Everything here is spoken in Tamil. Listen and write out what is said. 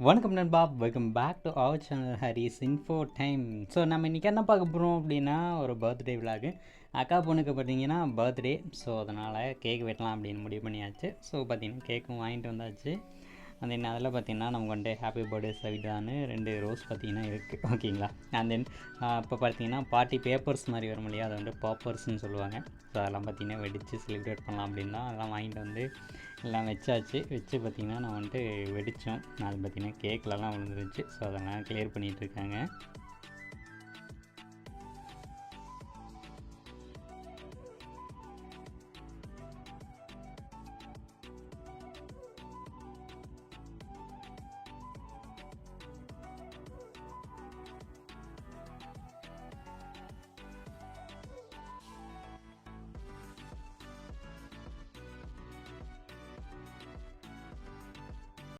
வணக்கம் நண்பா, welcome back to our channel Haris info time. So நம்ம இன்றைக்கி என்ன பார்க்க போகிறோம் அப்படின்னா, ஒரு பர்த்டே விலாகு. அக்கா பொண்ணுக்கு பார்த்தீங்கன்னா பர்த்டே. ஸோ அதனால் கேக் வெட்டலாம் அப்படின்னு முடிவு பண்ணியாச்சு. ஸோ பார்த்தீங்கன்னா கேக்கும் வாங்கிட்டு வந்தாச்சு. அந்த தென் அதில் பார்த்தீங்கன்னா நமக்கு வந்துட்டு ஹாப்பி பர்த்டே சவிதான்னு 2 ரோஸ் பார்த்தீங்கன்னா இருக்குது, ஓகேங்களா. அண்ட் தென் இப்போ பார்த்தீங்கன்னா பார்ட்டி பேப்பர்ஸ் மாதிரி வரும் இல்லையா, அதை வந்து பாப்பர்ஸ்ன்னு சொல்லுவாங்க. ஸோ அதெல்லாம் பார்த்தீங்கன்னா வெடித்து செலிப்ரேட் பண்ணலாம் அப்படின்னு தான் அதெல்லாம் வாங்கிட்டு வந்து எல்லாம் வச்சு பார்த்திங்கன்னா நான் வந்துட்டு வெடித்தோம். அது பார்த்திங்கன்னா கேக்லலாம் விழுந்துருச்சு. ஸோ அதெல்லாம் கிளியர் பண்ணிகிட்ருக்காங்க.